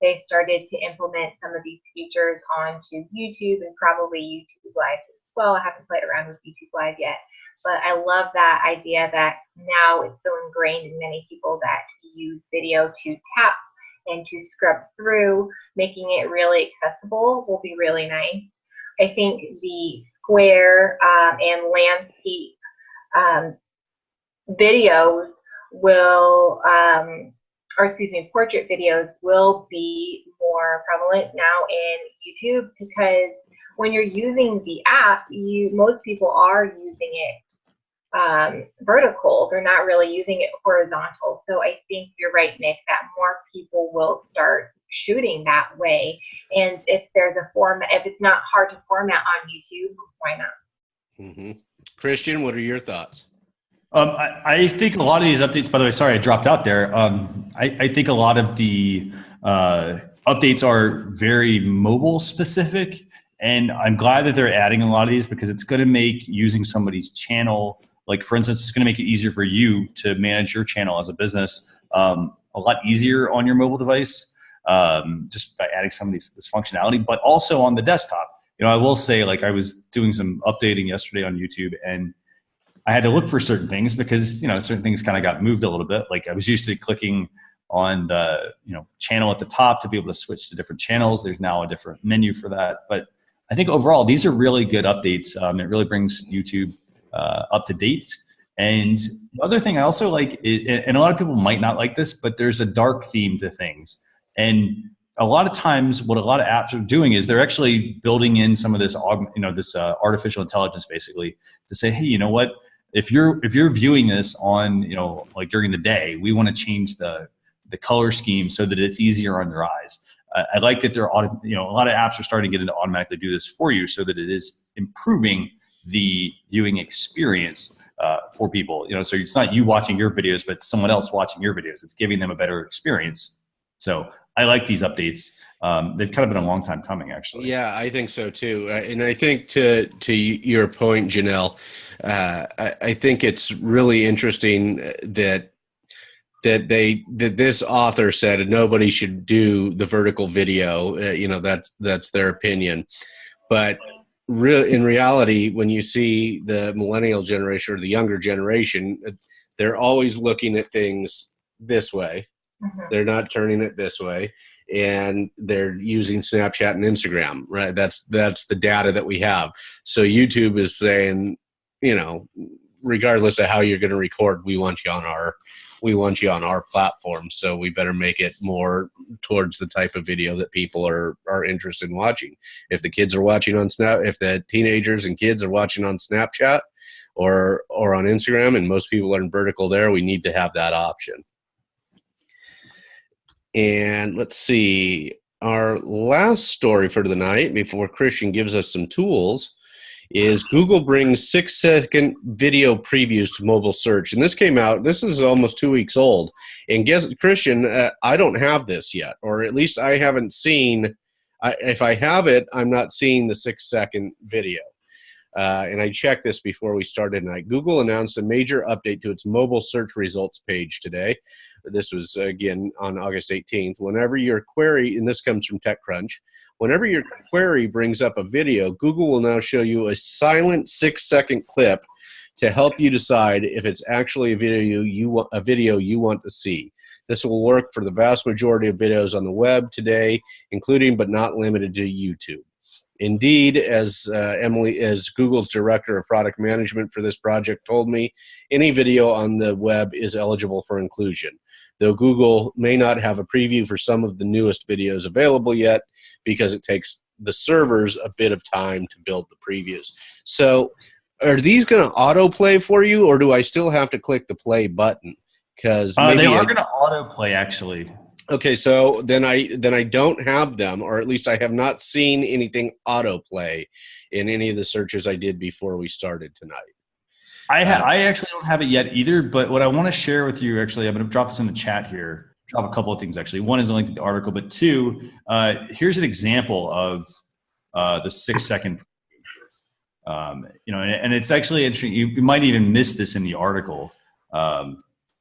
They started to implement some of these features onto YouTube and probably YouTube Live as well. I haven't played around with YouTube Live yet. But I love that idea that now it's so ingrained in many people that use video to tap and to scrub through, making it really accessible will be really nice. I think the square and landscape videos will, portrait videos will be more prevalent now in YouTube, because when you're using the app, most people are using it vertical. They're not really using it horizontal. So I think you're right, Nick, that more people will start shooting that way. And if there's a format, if it's not hard to format on YouTube, why not?
Mm-hmm. Christian, what are your thoughts?
I think a lot of these updates, by the way, sorry, I dropped out there. I think a lot of the updates are very mobile specific. And I'm glad that they're adding a lot of these because it's going to make using somebody's channel, like for instance, it's going to make it easier for you to manage your channel as a business a lot easier on your mobile device, just by adding some of this functionality, but also on the desktop. I will say, I was doing some updating yesterday on YouTube, and I had to look for certain things because, certain things kind of got moved a little bit. Like I was used to clicking on the, channel at the top to be able to switch to different channels. There's now a different menu for that. But I think overall, these are really good updates. It really brings YouTube up to date. And the other thing I also like is, and a lot of people might not like this, but there's a dark theme to things. And a lot of times what a lot of apps are doing is they're actually building in some of this, artificial intelligence basically to say, hey, you know what? If you're viewing this on, during the day, we want to change the color scheme so that it's easier on your eyes. I like that a lot of apps are starting to get into automatically do this for you so that it is improving the viewing experience for people. You know, so it's not you watching your videos, but someone else watching your videos. It's giving them a better experience. So I like these updates. They've kind of been a long time coming, actually.
Yeah, I think so too. And I think to your point, Janelle, I think it's really interesting that this author said nobody should do the vertical video. You know, that's their opinion. But in reality, when you see the millennial generation or the younger generation, they're always looking at things this way. They're not turning it this way, and they're using Snapchat and Instagram, right? That's the data that we have. So YouTube is saying, you know, regardless of how you're going to record, we want you on our platform. So we better make it more towards the type of video that people are interested in watching. If the kids are watching on if the teenagers and kids are watching on Snapchat or on Instagram, and most people are in vertical there, we need to have that option. And let's see, our last story for the night before Christian gives us some tools is Google brings 6-second video previews to mobile search. And this came out, this is almost 2 weeks old. And guess, Christian, I don't have this yet, or at least I haven't seen, if I have it, I'm not seeing the 6-second video. And I checked this before we started tonight. Google announced a major update to its mobile search results page today. This was, again, on August 18th. Whenever your query, and this comes from TechCrunch, whenever your query brings up a video, Google will now show you a silent 6-second clip to help you decide if it's actually a video you want to see. This will work for the vast majority of videos on the web today, including but not limited to YouTube. Indeed, as Emily, as Google's director of product management for this project told me, any video on the web is eligible for inclusion, though Google may not have a preview for some of the newest videos available yet because it takes the servers a bit of time to build the previews. So are these going to autoplay for you, or do I still have to click the play button? Because
they are going to autoplay, actually.
Okay, so then I don't have them, or at least I have not seen anything autoplay in any of the searches I did before we started tonight.
I actually don't have it yet either, but what I want to share with you, actually, I'm going to drop this in the chat here. Drop a couple of things, actually. One is a link to the article, but two, here's an example of the 6-second. You know, and it's actually interesting. You might even miss this in the article. Let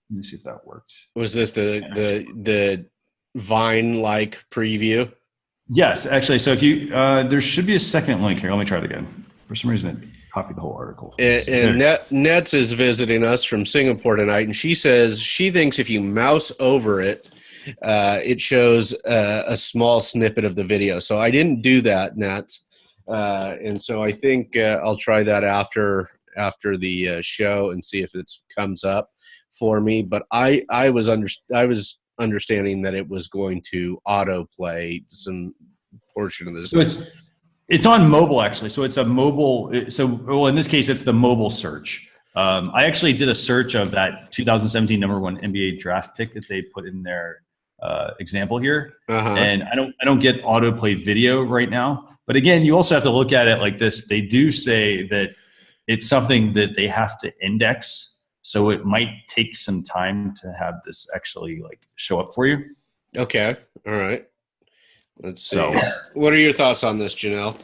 me see if that worked.
Was this the Vine-like preview?
Yes, actually. So if you, there should be a second link here. Let me try it again. For some reason, it copied the whole article.
And Nets is visiting us from Singapore tonight, and she says she thinks if you mouse over it, it shows a small snippet of the video. So I didn't do that, Nets, and so I think I'll try that after the show and see if it comes up for me. But I was understanding that it was going to autoplay some portion of this.
So it's on mobile, actually. So it's a mobile. Well, in this case, it's the mobile search. I actually did a search of that 2017 #1 NBA draft pick that they put in their example here, and I don't get autoplay video right now. But again, you also have to look at it like this. They do say that it's something that they have to index. So it might take some time to have this actually like show up for you. Okay. All right. Let's see. So, what are your thoughts on this, Janelle?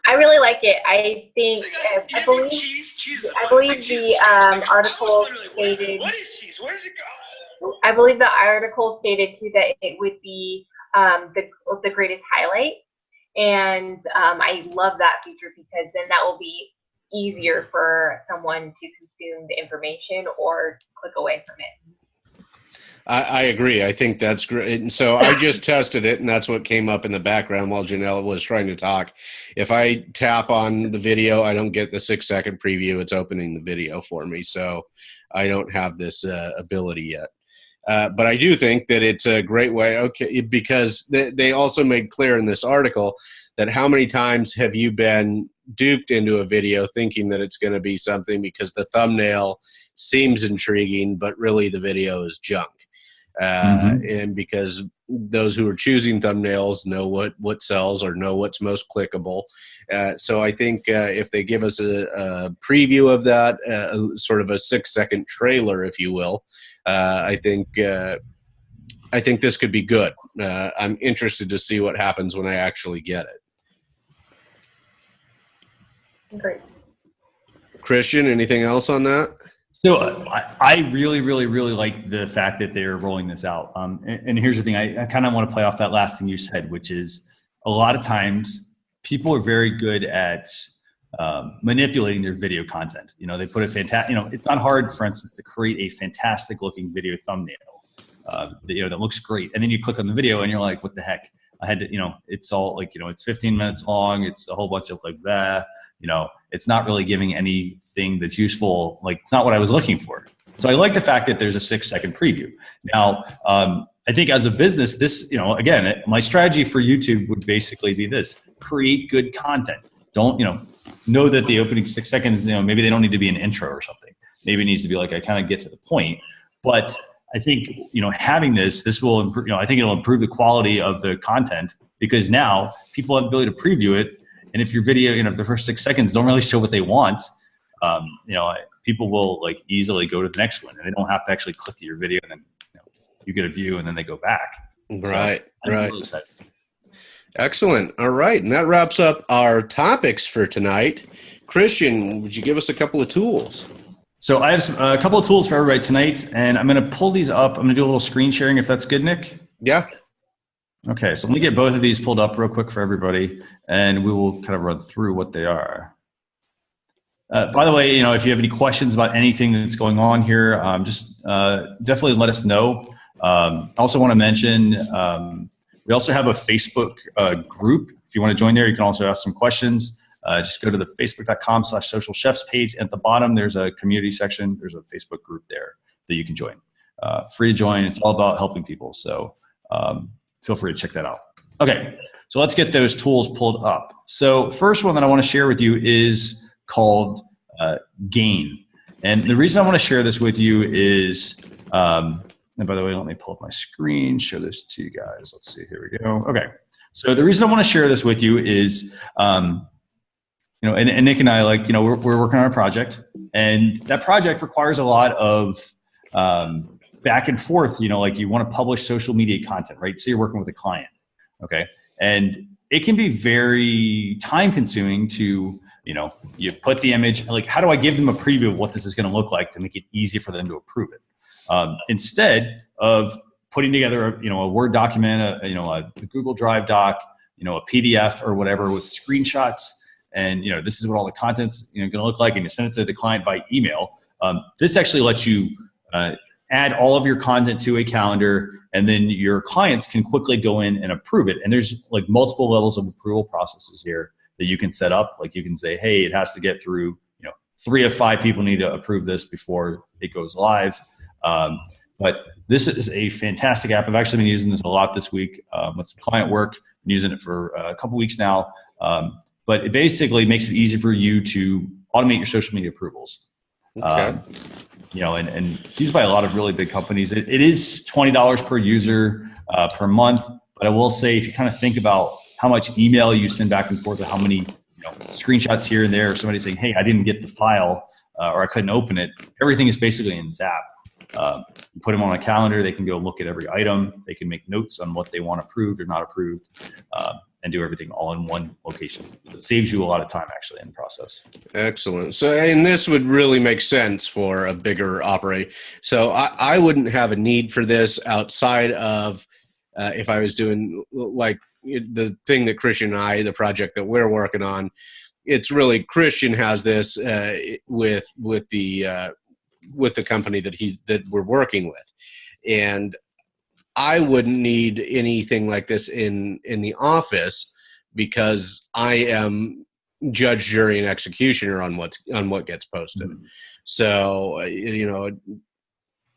I really like it. I think I believe the article stated. What is cheese? Where does it go? I believe the article stated too that it would be the greatest highlight, and I love that feature because then that will be easier for someone to consume the information or click away from it.
I agree. I think that's great. And so I just tested it, and that's what came up in the background while Janelle was trying to talk. If I tap on the video, I don't get the 6-second preview. It's opening the video for me. So I don't have this ability yet. But I do think that it's a great way, because they also made clear in this article that how many times have you been duped into a video thinking that it's going to be something because the thumbnail seems intriguing, but really the video is junk. And because those who are choosing thumbnails know what sells or know what's most clickable. So I think if they give us a preview of that, sort of a 6-second trailer, if you will, I think this could be good. I'm interested to see what happens when I actually get it.
Great.
Christian, anything else on that?
So I really, really, really like the fact that they're rolling this out. And here's the thing, I kind of want to play off that last thing you said, which is a lot of times people are very good at manipulating their video content. You know, they put a fantastic, it's not hard, for instance, to create a fantastic looking video thumbnail, that looks great. And then you click on the video and you're like, what the heck? I had to, it's all like, it's 15 minutes long. It's a whole bunch of like that. It's not really giving anything that's useful. Like, it's not what I was looking for. So I like the fact that there's a 6-second preview. Now, I think as a business, this, again, my strategy for YouTube would basically be this: create good content. Don't, know that the opening 6 seconds, maybe they don't need to be an intro or something. Maybe it needs to be like, I kind of get to the point. But I think, having this will improve, I think it'll improve the quality of the content, because now people have the ability to preview it. And if your video, if the first 6 seconds don't really show what they want, people will like easily go to the next one, and they don't have to actually click to your video, and then you get a view and then they go back.
Right.
So
right.
Really excited.
Excellent. All right. And that wraps up our topics for tonight. Christian, would you give us a couple of tools?
So I have a couple of tools for everybody tonight, and I'm going to pull these up. I'm going to do a little screen sharing, if that's good, Nick.
Yeah.
Okay, so let me get both of these pulled up real quick for everybody, and we will kind of run through what they are. By the way, if you have any questions about anything that's going on here, just definitely let us know. I also want to mention we also have a Facebook group. If you want to join there, you can also ask some questions. Just go to the facebook.com/social chefs page. At the bottom, there's a community section. There's a Facebook group there that you can join. Free to join. It's all about helping people. So feel free to check that out. Okay, so let's get those tools pulled up. So first one that I want to share with you is called Gain. And the reason I want to share this with you is, and by the way, let me pull up my screen, show this to you guys. Let's see, here we go. Okay, so the reason I want to share this with you is, and Nick and I, we're working on a project, and that project requires a lot of back and forth, like you want to publish social media content, right? So you're working with a client, okay? And it can be very time consuming to, you put the image, like, how do I give them a preview of what this is going to look like to make it easy for them to approve it? Instead of putting together a Word document, a Google Drive doc, a PDF or whatever with screenshots, and this is what all the content's going to look like, and you send it to the client by email. This actually lets you add all of your content to a calendar, and then your clients can quickly go in and approve it. And there's like multiple levels of approval processes here that you can set up. Like you can say, hey, it has to get through, 3 of 5 people need to approve this before it goes live. But this is a fantastic app. I've actually been using this a lot this week with some client work. Been using it for a couple weeks now. But it basically makes it easy for you to automate your social media approvals.
Okay.
And it's used by a lot of really big companies. It is $20 per user per month. But I will say, if you kind of think about how much email you send back and forth, or how many screenshots here and there, or somebody saying, hey, I didn't get the file or I couldn't open it, everything is basically in this app. You put them on a calendar, they can go look at every item, they can make notes on what they want approved or not approved, and do everything all in one location. It saves you a lot of time actually in the process.
Excellent. So, and this would really make sense for a bigger operation. So I wouldn't have a need for this outside of if I was doing like the thing that Christian and I, the project that we're working on. It's really Christian has this with the company that we're working with, and I wouldn't need anything like this in the office, because I am judge, jury, and executioner on what gets posted. Mm-hmm. So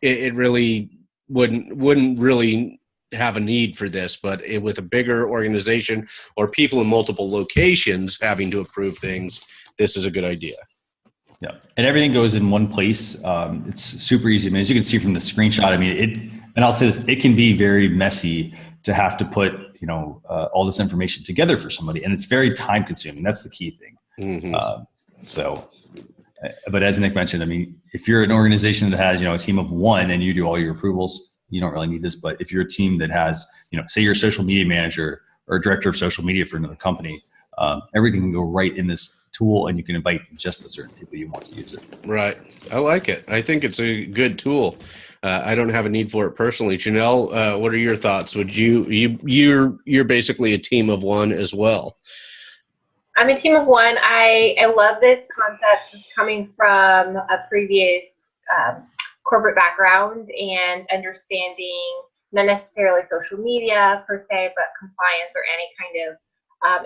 it really wouldn't really have a need for this, but with a bigger organization or people in multiple locations having to approve things, this is a good idea.
Yeah, and everything goes in one place. It's super easy. I mean, as you can see from the screenshot, and I'll say this, it can be very messy to have to put, all this information together for somebody. And it's very time consuming. That's the key thing. But as Nick mentioned, I mean, if you're an organization that has, a team of one and you do all your approvals, you don't really need this. But if you're a team that has, say you're a social media manager or a director of social media for another company, everything can go right in this tool, and you can invite just the certain people you want to use it.
Right. I like it. I think it's a good tool. I don't have a need for it personally. Janelle, what are your thoughts? Would you're basically a team of one as well?
I'm a team of one. I love this concept coming from a previous corporate background and understanding not necessarily social media per se, but compliance or any kind of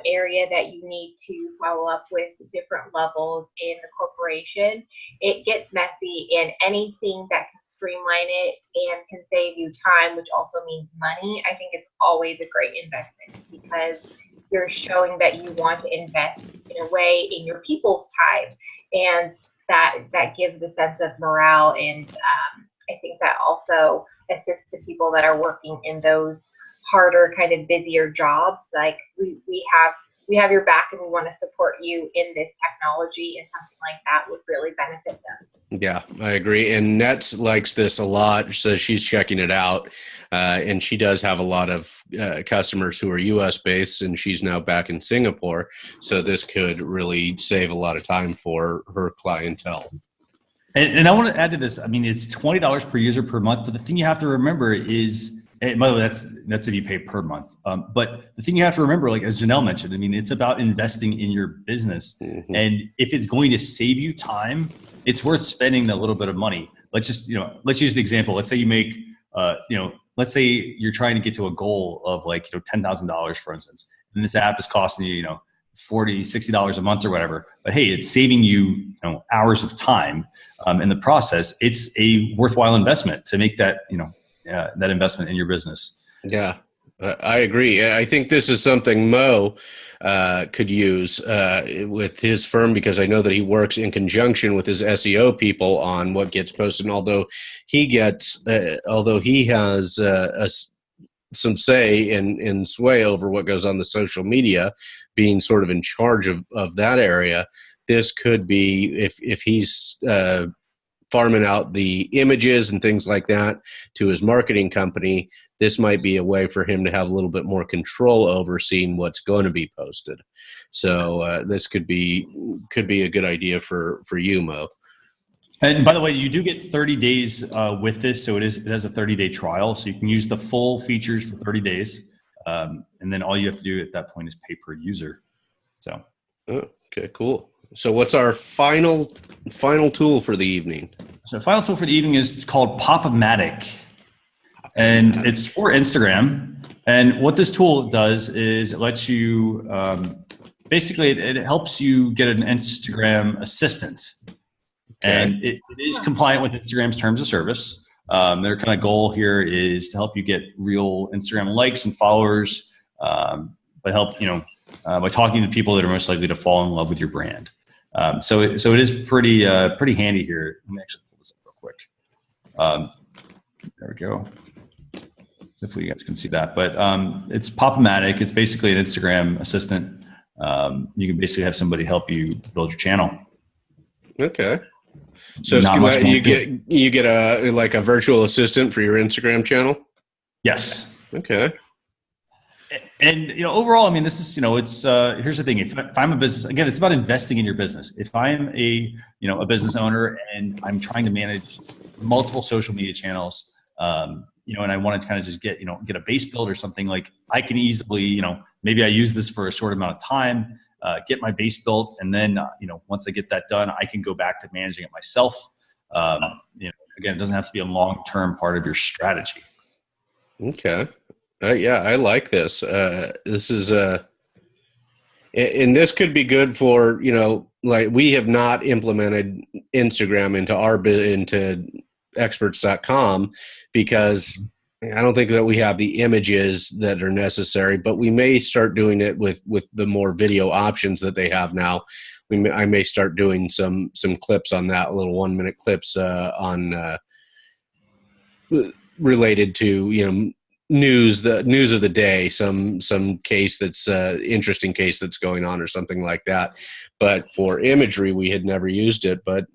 area that you need to follow up with different levels in the corporation. It gets messy, and anything that can streamline it and can save you time, which also means money, I think it's always a great investment, because you're showing that you want to invest in a way in your people's time, and that gives a sense of morale. And I think that also assists the people that are working in those harder, kind of busier jobs. Like we have your back, and we want to support you in this technology, and something like that would really benefit them.
Yeah, I agree. And Nets likes this a lot, so she's checking it out. And she does have a lot of customers who are US based, and she's now back in Singapore. So this could really save a lot of time for her clientele.
And I want to add to this. I mean, it's $20 per user per month. But the thing you have to remember is, and by the way, that's if you pay per month. But the thing you have to remember, like as Janelle mentioned, I mean, it's about investing in your business. Mm-hmm. And if it's going to save you time, it's worth spending the little bit of money. Let's use the example. Let's say you make, let's say you're trying to get to a goal of $10,000, for instance, and this app is costing you, $40, $60 a month or whatever. But hey, it's saving you, hours of time in the process. It's a worthwhile investment to make that, that investment in your business.
Yeah, I agree. I think this is something Mo could use with his firm, because I know that he works in conjunction with his SEO people on what gets posted. And although he has some say and sway over what goes on the social media, being sort of in charge of that area, this could be, if he's farming out the images and things like that to his marketing company, this might be a way for him to have a little bit more control over seeing what's going to be posted. So this could be a good idea for you, Mo.
And by the way, you do get 30 days with this. So it has a 30-day trial. So you can use the full features for 30 days. And then all you have to do at that point is pay per user. So.
Oh, okay, cool. So what's our final tool for the evening?
So the final tool for the evening is called Popamatic. And it's for Instagram. And what this tool does is it lets you, basically it helps you get an Instagram assistant. Okay. And it is compliant with Instagram's terms of service. Their kind of goal here is to help you get real Instagram likes and followers, by talking to people that are most likely to fall in love with your brand. So it is pretty handy here. Let me actually pull this up real quick. There we go. Hopefully you guys can see that. But it's Popamatic. It's basically an Instagram assistant. You can basically have somebody help you build your channel. Okay.
So you get a virtual assistant for your Instagram channel?
Yes.
Okay.
And overall, I mean, this is it's here's the thing. If I'm a business, again, it's about investing in your business. If I'm a business owner and I'm trying to manage multiple social media channels, and I wanted to kind of just get a base build or something, like I can easily maybe I use this for a short amount of time, get my base built, and then once I get that done, I can go back to managing it myself. Again, it doesn't have to be a long-term part of your strategy.
Okay. Yeah, I like this. This is and this could be good for like we have not implemented Instagram into experts.com because I don't think that we have the images that are necessary, but we may start doing it with the more video options that they have now. I may start doing some clips on that, little 1-minute clips on related to the news of the day, some case that's interesting case that's going on or something like that. But for imagery, we had never used it, but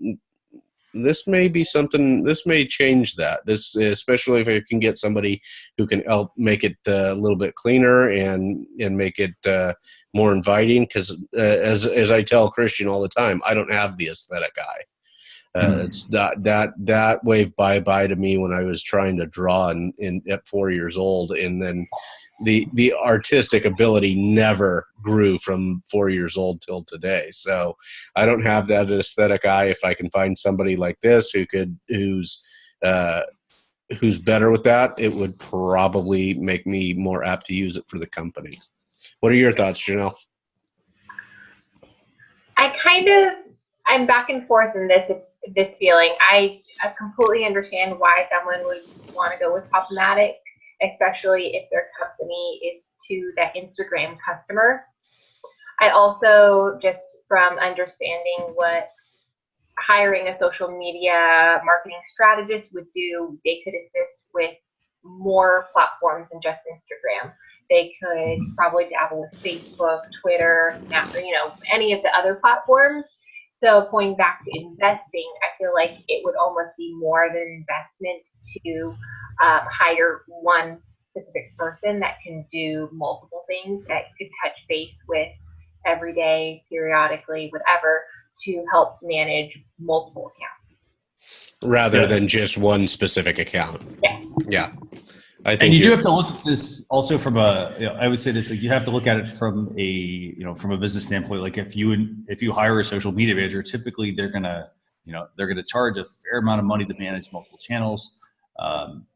this may be something, this may change that. This, especially if I can get somebody who can help make it a little bit cleaner and make it more inviting. Because as I tell Christian all the time, I don't have the aesthetic eye. It's that wave bye to me when I was trying to draw at 4 years old, and then the artistic ability never grew from 4 years old till today. So I don't have that aesthetic eye. If I can find somebody like this who's better with that, it would probably make me more apt to use it for the company. What are your thoughts, Janelle?
I'm back and forth in this feeling. I completely understand why someone would want to go with Popamatic, especially if their company is to that Instagram customer. I also, just from understanding what hiring a social media marketing strategist would do, they could assist with more platforms than just Instagram. They could probably dabble with Facebook, Twitter, Snap, any of the other platforms. So going back to investing, I feel like it would almost be more of an investment to hire one specific person that can do multiple things, that could touch base with every day, periodically, whatever, to help manage multiple accounts.
Rather than just one specific account. Yeah. I think
and you do have to look at this also from I would say this, like, you have to look at it from from a business standpoint. Like if you hire a social media manager, typically they're going to charge a fair amount of money to manage multiple channels.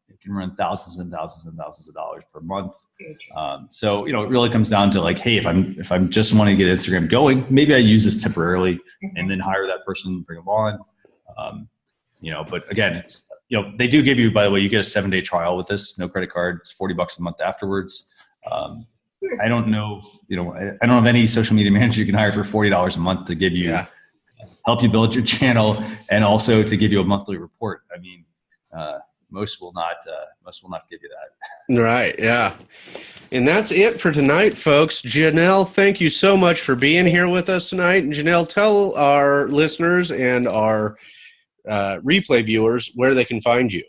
It can run thousands and thousands and thousands of dollars per month. So, it really comes down to like, hey, if I'm just wanting to get Instagram going, maybe I use this temporarily and then hire that person, bring them on. But again, it's, they do give you, by the way, you get a 7-day trial with this, no credit card. It's $40 a month afterwards. I don't know, I don't have any social media manager you can hire for $40 a month to give you, help you build your channel, and also to give you a monthly report. I mean, most will not give you that.
Right. Yeah. And that's it for tonight, folks. Janelle, thank you so much for being here with us tonight. And Janelle, tell our listeners and our replay viewers where they can find you.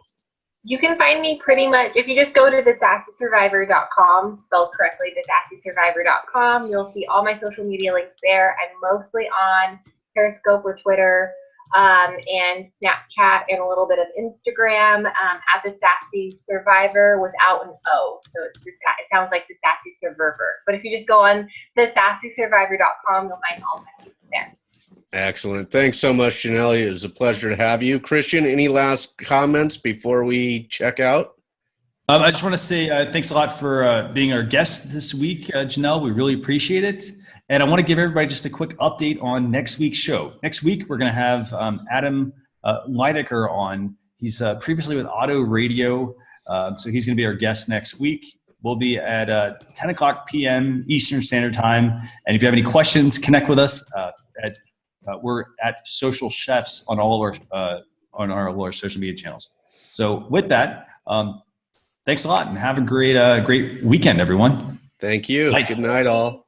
You can find me pretty much, if you just go to thesassysurvivor.com, spelled correctly, thesassysurvivor.com, you'll see all my social media links there. I'm mostly on Periscope or Twitter, and Snapchat, and a little bit of Instagram, at the Sassy Survivor without an O. So it sounds like the Sassy Survivor. But if you just go on thesassysurvivor.com, you'll find all my links there.
Excellent. Thanks so much, Janelle. It was a pleasure to have you. Christian, any last comments before we check out?
I just want to say thanks a lot for being our guest this week, Janelle. We really appreciate it. And I want to give everybody just a quick update on next week's show. Next week, we're going to have Adam Leidecker on. He's previously with Auto Radio, so he's going to be our guest next week. We'll be at 10 o'clock p.m. Eastern Standard Time. And if you have any questions, connect with us. We're at Social Chefs on all of our social media channels. So with that, thanks a lot, and have a great weekend, everyone.
Thank you.
Bye.
Good night, all.